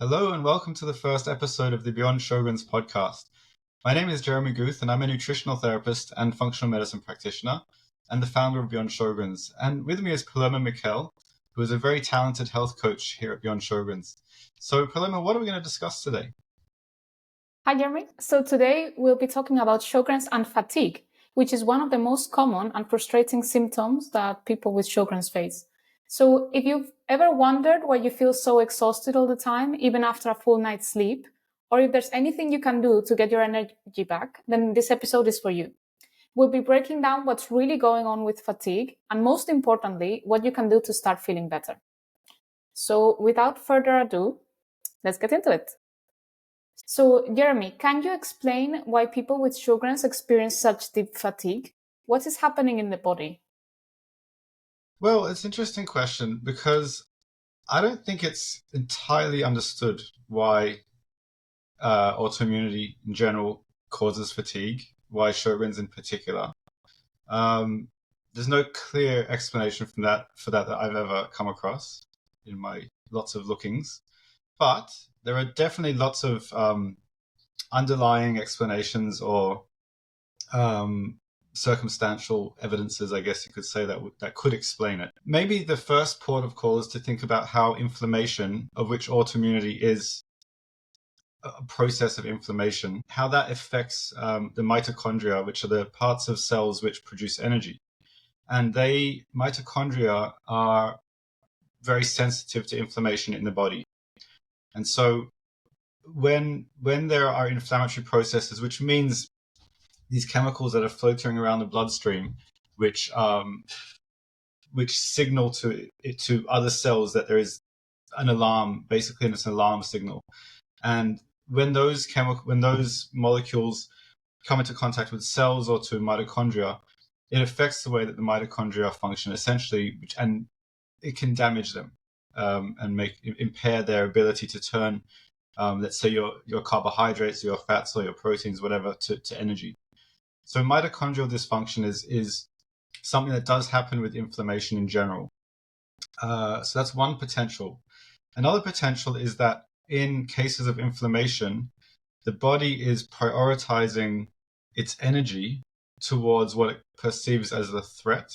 Hello and welcome to the first episode of the Beyond Sjögren's podcast. My name is Jeremy Guth and I'm a nutritional therapist and functional medicine practitioner and the founder of Beyond Sjögren's. And with me is Paloma Mikel, who is a very talented health coach here at Beyond Sjögren's. So Paloma, what are we going to discuss today? Hi, Jeremy. So today we'll be talking about Sjögren's and fatigue, which is one of the most common and frustrating symptoms that people with Sjögren's face. So if you've ever wondered why you feel so exhausted all the time, even after a full night's sleep, or if there's anything you can do to get your energy back, then this episode is for you. We'll be breaking down what's really going on with fatigue, and most importantly, what you can do to start feeling better. So without further ado, let's get into it. So, Jeremy, can you explain why people with Sjögren's experience such deep fatigue? What is happening in the body? Well, it's an interesting question because I don't think it's entirely understood why autoimmunity in general causes fatigue, why Sjögren's in particular. There's no clear explanation for that I've ever come across in my lots of lookings, but there are definitely lots of underlying explanations or circumstantial evidences, I guess you could say, that could explain it. Maybe the first port of call is to think about how inflammation, of which autoimmunity is a process of inflammation, how that affects the mitochondria, which are the parts of cells which produce energy. And mitochondria are very sensitive to inflammation in the body. And so when there are inflammatory processes, which means these chemicals that are floating around the bloodstream, which signal to other cells that there is an alarm, basically it's an alarm signal. And when those molecules come into contact with cells or to mitochondria, it affects the way that the mitochondria function essentially, and it can damage them and impair their ability to turn, let's say, your carbohydrates, your fats, or your proteins, whatever, to energy. So mitochondrial dysfunction is something that does happen with inflammation in general. So that's one potential. Another potential is that in cases of inflammation, the body is prioritizing its energy towards what it perceives as a threat.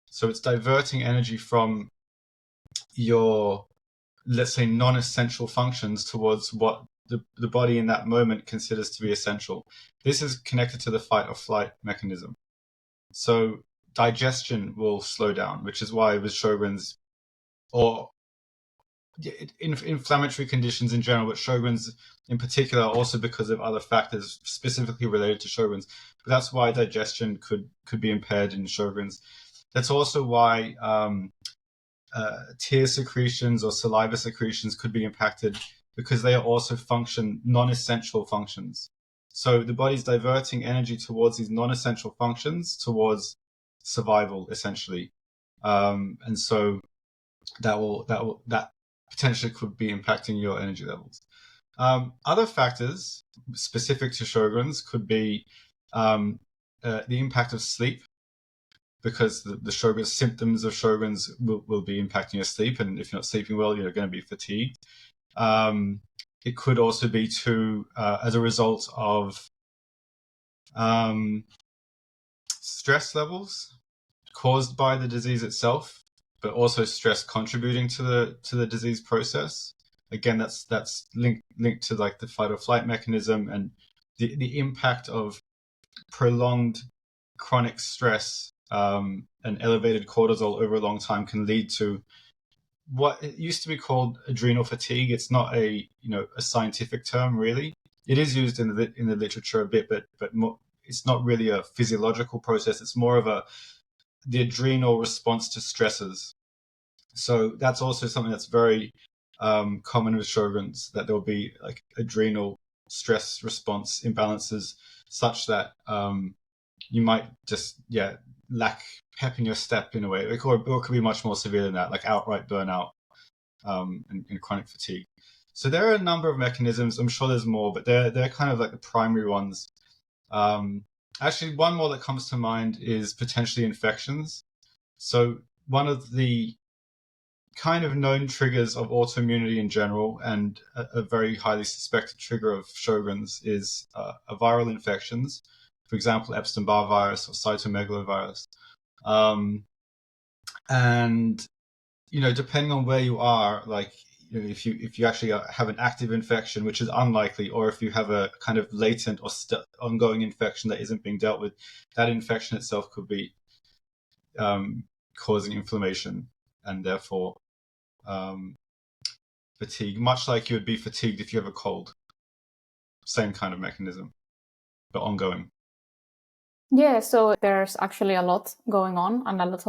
So it's diverting energy from your, let's say, non-essential functions towards what the body in that moment considers to be essential. This is connected to the fight or flight mechanism. So digestion will slow down, which is why with Sjögren's or inflammatory conditions in general, but Sjögren's in particular, also because of other factors specifically related to Sjögren's. But that's why digestion could be impaired in Sjögren's. That's also why tear secretions or saliva secretions could be impacted because they are also non-essential functions. So the body's diverting energy towards these non-essential functions, towards survival, essentially. And so that potentially could be impacting your energy levels. Other factors specific to Sjögren's could be the impact of sleep, because the Sjögren's symptoms of Sjögren's will be impacting your sleep, and if you're not sleeping well, you're going to be fatigued. It could also be as a result of stress levels caused by the disease itself, but also stress contributing to the disease process. Again, that's linked to like the fight or flight mechanism, and the impact of prolonged chronic stress and elevated cortisol over a long time can lead to what it used to be called adrenal fatigue. It's not a scientific term really. It is used in the literature a bit, but more, it's not really a physiological process. It's more of the adrenal response to stresses. So that's also something that's very common with Sjögren's, that there will be like adrenal stress response imbalances such that you might just lack pep in your step in a way, or it could be much more severe than that, like outright burnout and chronic fatigue. So there are a number of mechanisms. I'm sure there's more, but they're kind of like the primary ones. Actually, one more that comes to mind is potentially infections. So one of the kind of known triggers of autoimmunity in general, and a very highly suspected trigger of Sjögren's is viral infections, for example, Epstein-Barr virus or cytomegalovirus. And depending on where you are, like if you actually have an active infection, which is unlikely, or if you have a kind of latent or ongoing infection that isn't being dealt with, that infection itself could be causing inflammation and therefore fatigue, much like you would be fatigued if you have a cold. Same kind of mechanism, but ongoing. Yeah, so there's actually a lot going on and a lot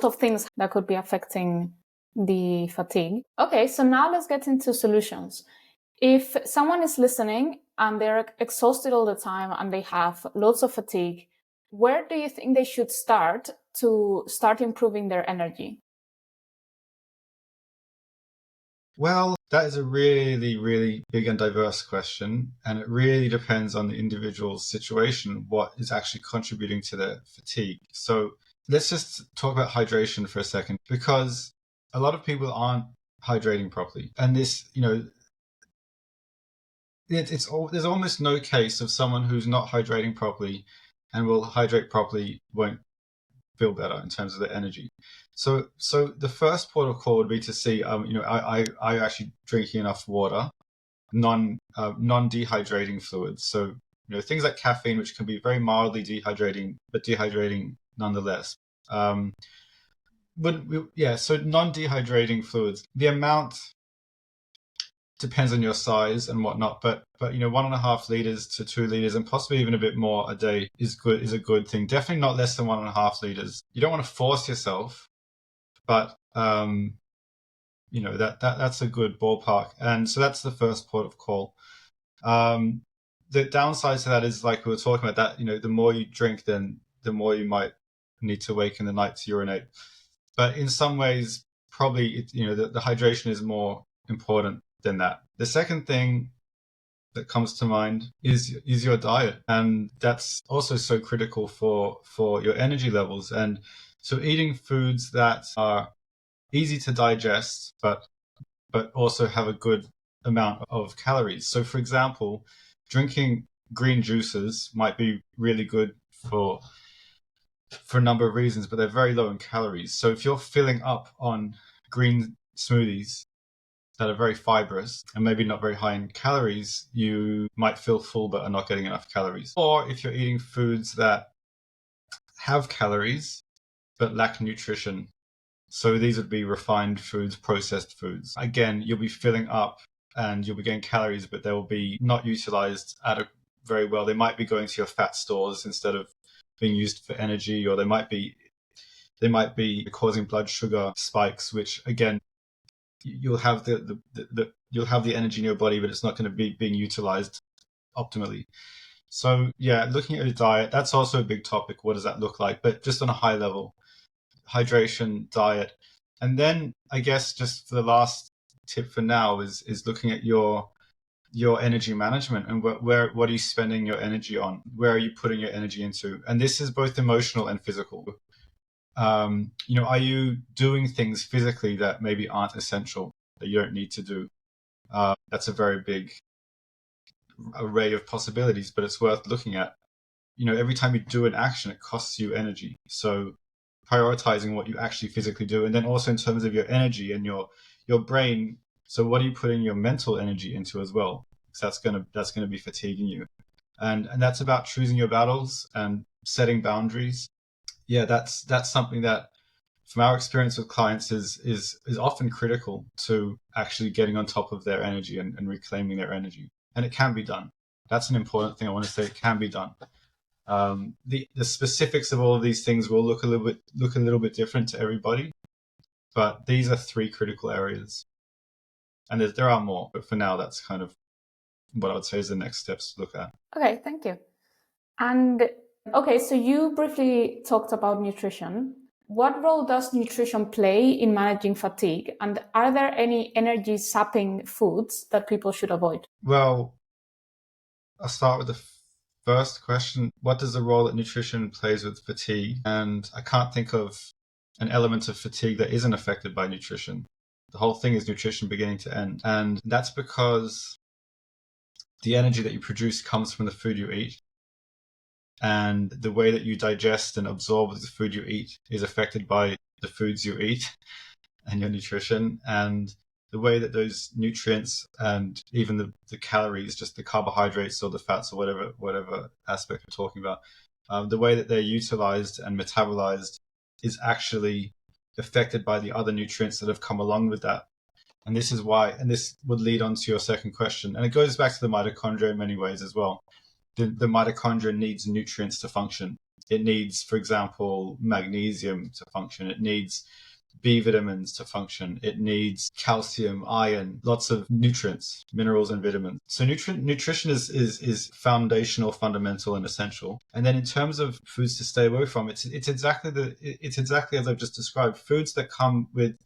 of things that could be affecting the fatigue. Okay, so now let's get into solutions. If someone is listening and they're exhausted all the time and they have lots of fatigue, where do you think they should start to start improving their energy? Well, that is a really, really big and diverse question, and it really depends on the individual's situation, what is actually contributing to their fatigue. So let's just talk about hydration for a second, because a lot of people aren't hydrating properly. And this, there's almost no case of someone who's not hydrating properly and will hydrate properly won't feel better in terms of their energy. So the first port of call would be to see, I actually drinking enough water, non-dehydrating fluids. So things like caffeine, which can be very mildly dehydrating, but dehydrating nonetheless. So non-dehydrating fluids. The amount depends on your size and whatnot, but 1.5 liters to 2 liters and possibly even a bit more a day is a good thing. Definitely not less than 1.5 liters. You don't want to force yourself, but that's a good ballpark. And so that's the first port of call. The downside to that is, like we were talking about, that the more you drink, then the more you might need to wake in the night to urinate. But in some ways, probably the hydration is more important than that. The second thing that comes to mind is your diet, and that's also so critical for your energy levels. And so eating foods that are easy to digest, but also have a good amount of calories. So, for example, drinking green juices might be really good for a number of reasons, but they're very low in calories. So if you're filling up on green smoothies that are very fibrous and maybe not very high in calories, you might feel full but are not getting enough calories. Or if you're eating foods that have calories but lack nutrition, so these would be refined foods, processed foods. Again, you'll be filling up and you'll be getting calories, but they will be not utilized very well. They might be going to your fat stores instead of being used for energy, or they might be causing blood sugar spikes, which again, you'll have you'll have the energy in your body, but it's not going to be being utilized optimally. So yeah, looking at your diet, that's also a big topic. What does that look like? But just on a high level, hydration, diet. And then I guess just for the last tip for now is looking at your energy management and what are you spending your energy on? Where are you putting your energy into? And this is both emotional and physical. Are you doing things physically that maybe aren't essential, that you don't need to do? That's a very big array of possibilities, but it's worth looking at. Every time you do an action, it costs you energy. So prioritizing what you actually physically do, and then also in terms of your energy and your brain. So what are you putting your mental energy into as well? Because that's gonna be fatiguing you, and that's about choosing your battles and setting boundaries. Yeah, that's something that, from our experience with clients, is often critical to actually getting on top of their energy and reclaiming their energy. And it can be done. That's an important thing I want to say. It can be done. The specifics of all of these things will look a little bit different to everybody, but these are 3 critical areas, and there are more. But for now, that's kind of what I would say is the next steps to look at. Okay, thank you. And okay, so you briefly talked about nutrition. What role does nutrition play in managing fatigue? And are there any energy sapping foods that people should avoid? Well, I'll start with the first question. What does the role that nutrition plays with fatigue? And I can't think of an element of fatigue that isn't affected by nutrition. The whole thing is nutrition beginning to end. And that's because the energy that you produce comes from the food you eat. And the way that you digest and absorb the food you eat is affected by the foods you eat and your nutrition. And the way that those nutrients and even the calories, just the carbohydrates or the fats or whatever aspect we're talking about, the way that they're utilized and metabolized is actually affected by the other nutrients that have come along with that. And this is why, and this would lead on to your second question. And it goes back to the mitochondria in many ways as well. The mitochondria needs nutrients to function. It needs, for example, magnesium to function. It needs B vitamins to function. It needs calcium, iron, lots of nutrients, minerals, and vitamins. So nutrition is foundational, fundamental, and essential. And then in terms of foods to stay away from, it's exactly as I've just described. Foods that come with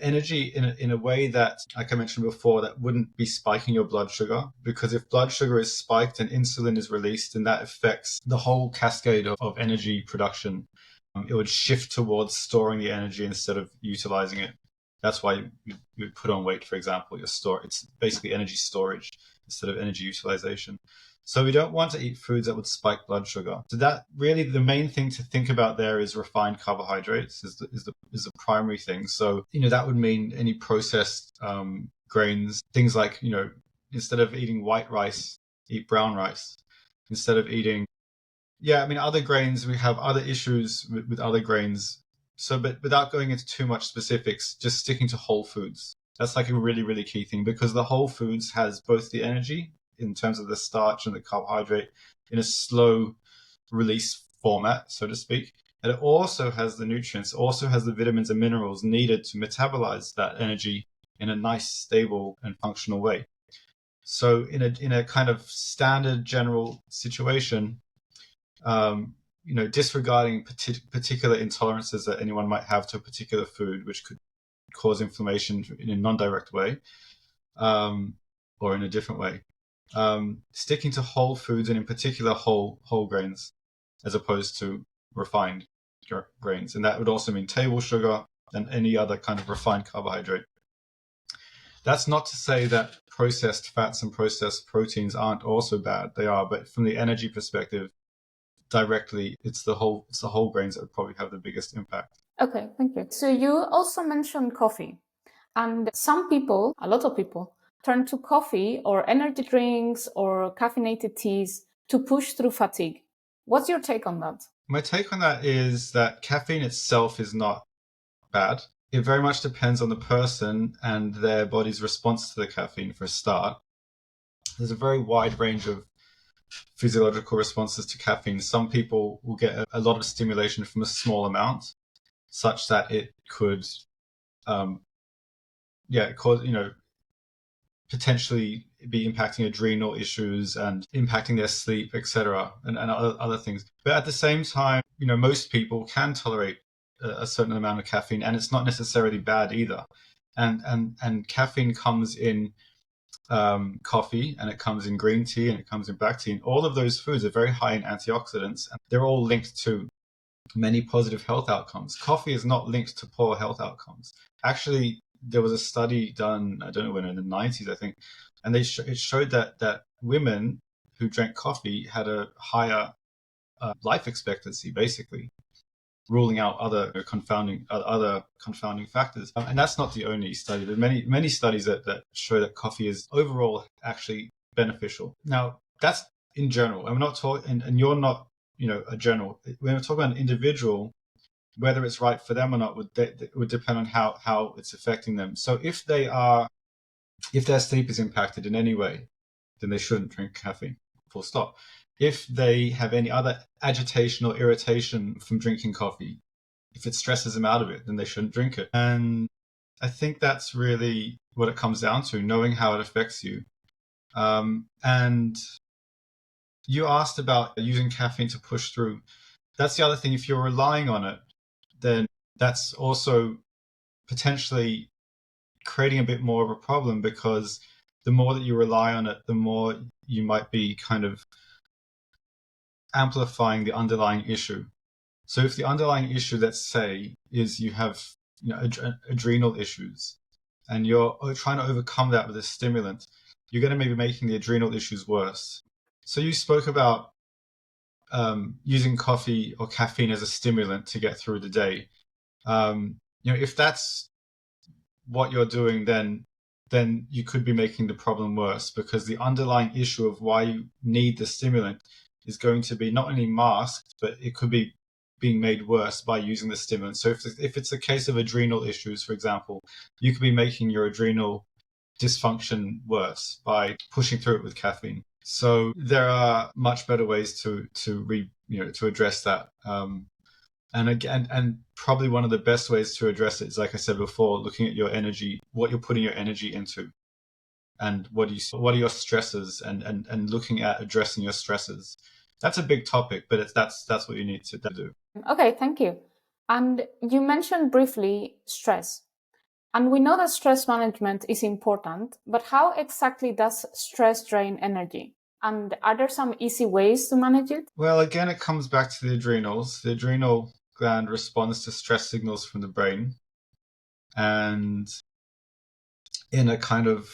energy in a way that, like I mentioned before, that wouldn't be spiking your blood sugar. Because if blood sugar is spiked and insulin is released, then that affects the whole cascade of energy production. It would shift towards storing the energy instead of utilizing it. That's why you put on weight, for example. It's basically energy storage instead of energy utilization. So we don't want to eat foods that would spike blood sugar. So that really the main thing to think about there is refined carbohydrates is the primary thing. So, that would mean any processed grains, things like, instead of eating white rice, eat brown rice. Instead of eating, other grains, we have other issues with other grains. So, but without going into too much specifics, just sticking to whole foods. That's like a really, really key thing, because the whole foods has both the energy in terms of the starch and the carbohydrate in a slow release format, so to speak. And it also has the nutrients, also has the vitamins and minerals needed to metabolize that energy in a nice, stable, and functional way. So in a kind of standard general situation, disregarding particular intolerances that anyone might have to a particular food, which could cause inflammation in a non-direct way, or in a different way. Sticking to whole foods, and in particular whole grains, as opposed to refined grains. And that would also mean table sugar and any other kind of refined carbohydrate. That's not to say that processed fats and processed proteins aren't also bad. They are, but from the energy perspective, directly, it's the whole grains that would probably have the biggest impact. Okay, thank you. So you also mentioned coffee, and some people, a lot of people, turn to coffee or energy drinks or caffeinated teas to push through fatigue. What's your take on that? My take on that is that caffeine itself is not bad. It very much depends on the person and their body's response to the caffeine, for a start. There's a very wide range of physiological responses to caffeine. Some people will get a lot of stimulation from a small amount, such that it could, cause, potentially be impacting adrenal issues and impacting their sleep, etc., and other things. But at the same time, most people can tolerate a certain amount of caffeine, and it's not necessarily bad either. And caffeine comes in coffee, and it comes in green tea, and it comes in black tea. And all of those foods are very high in antioxidants, and they're all linked to many positive health outcomes. Coffee is not linked to poor health outcomes. Actually, there was a study done, I don't know when, in the 90s, I think, and it showed that women who drank coffee had a higher life expectancy, basically, ruling out other confounding factors. And that's not the only study. There are many studies that show that coffee is overall actually beneficial. Now, that's in general. I'm not talking, and you're not, a general. When we're talking about an individual, whether it's right for them or not would depend on how it's affecting them. So if their sleep is impacted in any way, then they shouldn't drink caffeine, full stop. If they have any other agitation or irritation from drinking coffee, if it stresses them out of it, then they shouldn't drink it. And I think that's really what it comes down to, knowing how it affects you. And you asked about using caffeine to push through. That's the other thing. If you're relying on it, then that's also potentially creating a bit more of a problem, because the more that you rely on it, the more you might be kind of amplifying the underlying issue. So if the underlying issue, let's say, is you have adrenal issues, and you're trying to overcome that with a stimulant, you're going to maybe making the adrenal issues worse. So you spoke about using coffee or caffeine as a stimulant to get through the day. If that's what you're doing, then you could be making the problem worse, because the underlying issue of why you need the stimulant is going to be not only masked, but it could be being made worse by using the stimulant. So if it's a case of adrenal issues, for example, you could be making your adrenal dysfunction worse by pushing through it with caffeine. So there are much better ways to address that. And probably one of the best ways to address it is, like I said before, looking at your energy, what you're putting your energy into, and what are your stresses, and looking at addressing your stresses. That's a big topic, but that's what you need to do. Okay, thank you. And you mentioned briefly stress. And we know that stress management is important, but how exactly does stress drain energy? And are there some easy ways to manage it? Well, again, it comes back to the adrenals. The adrenal gland responds to stress signals from the brain. And in a kind of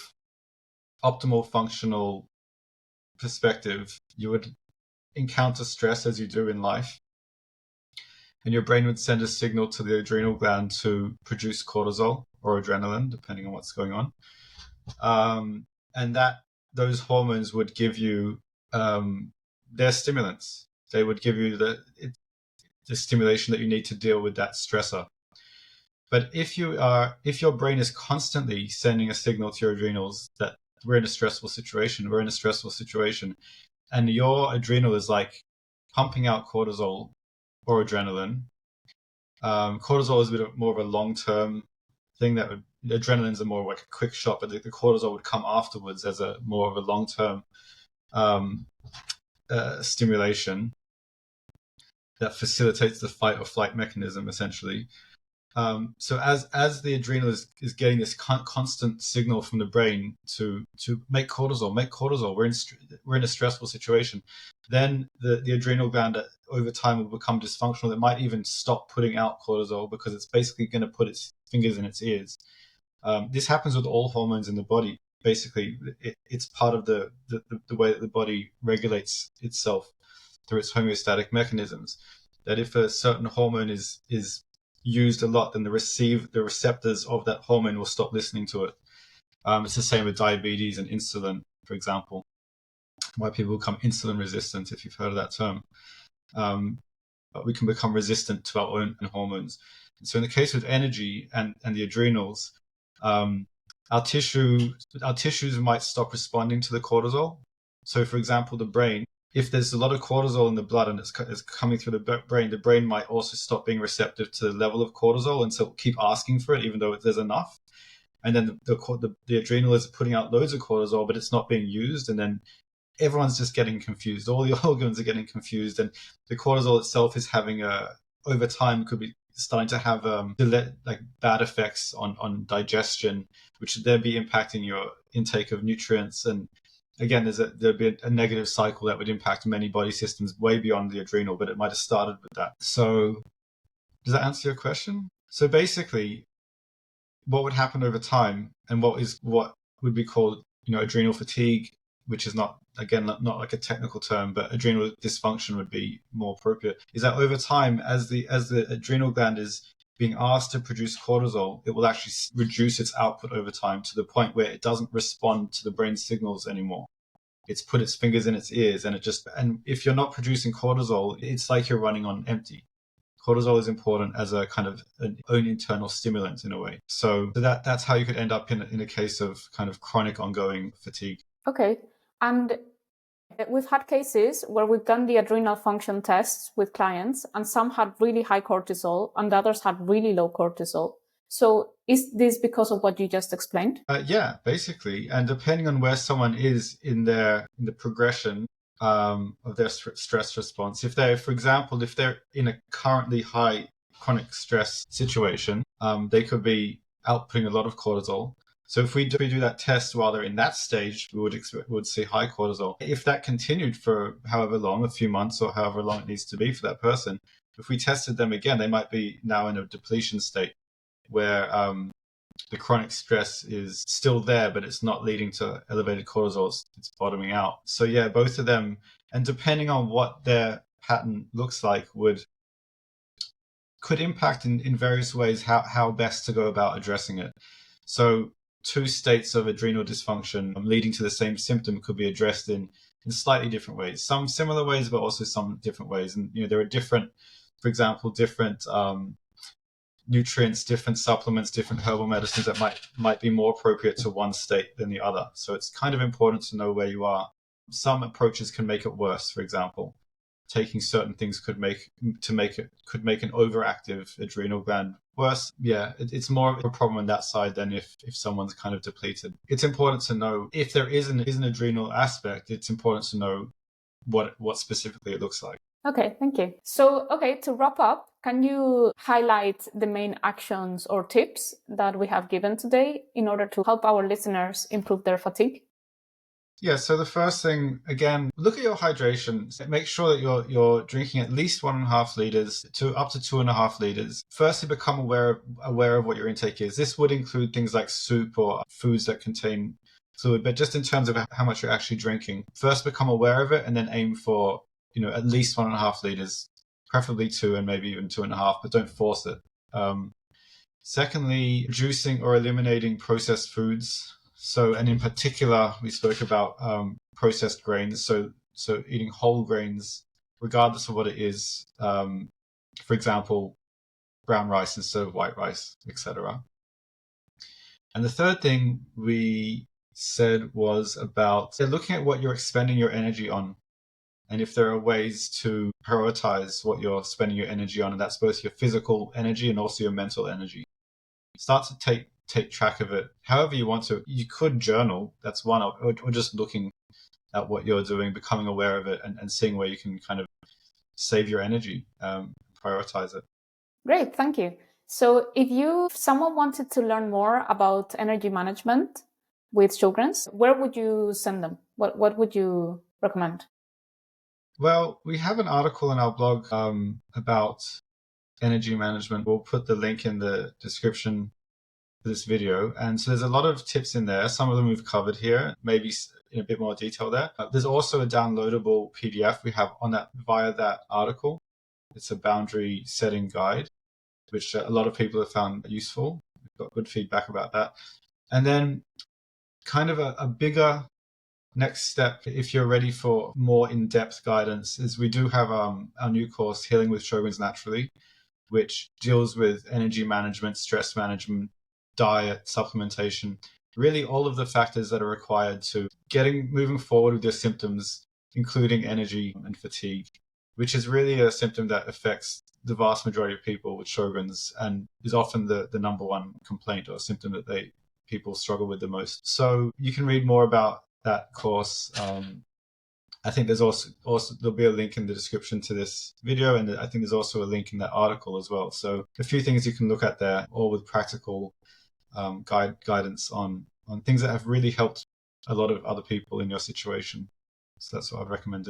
optimal functional perspective, you would encounter stress as you do in life, and your brain would send a signal to the adrenal gland to produce cortisol or adrenaline, depending on what's going on. And those hormones would give you their stimulants. They would give you the stimulation that you need to deal with that stressor. But if your brain is constantly sending a signal to your adrenals that we're in a stressful situation, and your adrenal is like pumping out cortisol or adrenaline. Cortisol is a bit more of a long-term thing. Adrenaline's a more like a quick shot, but the cortisol would come afterwards as a more of a long-term stimulation that facilitates the fight or flight mechanism, essentially. So as the adrenal is getting this constant signal from the brain to make cortisol, we're in a stressful situation, then the adrenal gland over time will become dysfunctional. It might even stop putting out cortisol because it's basically going to put its fingers in its ears. This happens with all hormones in the body. Basically, it's part of the way that the body regulates itself through its homeostatic mechanisms. That if a certain hormone is used a lot, then the receptors of that hormone will stop listening to it. It's the same with diabetes and insulin, for example, why people become insulin resistant, if you've heard of that term. But we can become resistant to our own hormones. And so in the case of energy and the adrenals, our tissues might stop responding to the cortisol. So for example, the brain, if there's a lot of cortisol in the blood and it's coming through the brain might also stop being receptive to the level of cortisol, and so keep asking for it even though there's enough. And then the adrenal is putting out loads of cortisol, but it's not being used, and then everyone's just getting confused. All the organs are getting confused, and the cortisol itself is having over time could be starting to have bad effects on digestion, which would then be impacting your intake of nutrients. And again, there'd be a negative cycle that would impact many body systems way beyond the adrenal, but it might have started with that. So does that answer your question? So basically, what would happen over time, and what would be called adrenal fatigue, which is not like a technical term, but adrenal dysfunction would be more appropriate, is that over time, as the adrenal gland is being asked to produce cortisol, it will actually reduce its output over time to the point where it doesn't respond to the brain signals anymore. It's put its fingers in its ears, and if you're not producing cortisol, it's like you're running on empty. Cortisol is important as a kind of an own internal stimulant in a way. So that's how you could end up in a case of kind of chronic ongoing fatigue. Okay. And we've had cases where we've done the adrenal function tests with clients, and some had really high cortisol and the others had really low cortisol. So is this because of what you just explained? Yeah, basically. And depending on where someone is in the progression of their stress response, if they're in a currently high chronic stress situation, they could be outputting a lot of cortisol. So if we do that test while they're in that stage, we would see high cortisol. If that continued for however long, a few months or however long it needs to be for that person, If we tested them again, they might be now in a depletion state where the chronic stress is still there, but it's not leading to elevated cortisol. It's bottoming out. So yeah, both of them, and depending on what their pattern looks like, could impact in various ways how best to go about addressing it. So two states of adrenal dysfunction leading to the same symptom could be addressed in slightly different ways. Some similar ways, but also some different ways. And there are different, for example, different nutrients, different supplements, different herbal medicines that might be more appropriate to one state than the other. So it's kind of important to know where you are. Some approaches can make it worse. For example, taking certain things could make an overactive adrenal gland worse. Yeah, it's more of a problem on that side than if someone's kind of depleted. It's important to know if there is an adrenal aspect. It's important to know what specifically it looks like. Okay, thank you. So, to wrap up, can you highlight the main actions or tips that we have given today in order to help our listeners improve their fatigue? Yeah, so the first thing, again, look at your hydration. Make sure that you're drinking at least 1.5 liters to up to 2.5 liters. Firstly, become aware of what your intake is. This would include things like soup or foods that contain fluid, but just in terms of how much you're actually drinking. First, become aware of it, and then aim for at least 1.5 liters, preferably 2 and maybe even 2.5, but don't force it. Secondly, reducing or eliminating processed foods. So, and in particular, we spoke about processed grains. So eating whole grains, regardless of what it is. For example, brown rice instead of white rice, etc. And the third thing we said was about looking at what you're expending your energy on, and if there are ways to prioritize what you're spending your energy on, and that's both your physical energy and also your mental energy. Start to take track of it however you want to. You could journal, that's one, or just looking at what you're doing, becoming aware of it, and seeing where you can kind of save your energy, prioritize it. Great, thank you. So if someone wanted to learn more about energy management with Sjögren's, where would you send them? What would you recommend? Well, we have an article in our blog about energy management. We'll put the link in the description for this video. And so there's a lot of tips in there. Some of them we've covered here, maybe in a bit more detail there. There's also a downloadable PDF we have on that via that article. It's a boundary setting guide, which a lot of people have found useful. We've got good feedback about that. And then kind of a bigger next step, if you're ready for more in-depth guidance, is we do have our new course, Healing with Sjögren's Naturally, which deals with energy management, stress management, diet, supplementation, really all of the factors that are required to moving forward with your symptoms, including energy and fatigue, which is really a symptom that affects the vast majority of people with Sjögren's and is often the number one complaint or symptom that people struggle with the most. So you can read more about that course. I think there's also there'll be a link in the description to this video, and I think there's also a link in that article as well. So a few things you can look at there, all with practical guidance on things that have really helped a lot of other people in your situation. So that's what I'd recommend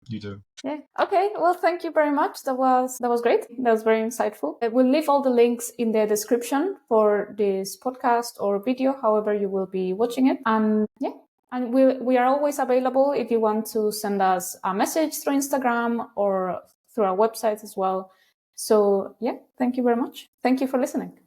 you do. Yeah. Okay. Well, thank you very much. That was great. That was very insightful. We'll leave all the links in the description for this podcast or video, however you will be watching it. And yeah. And we are always available if you want to send us a message through Instagram or through our website as well. So yeah, thank you very much. Thank you for listening.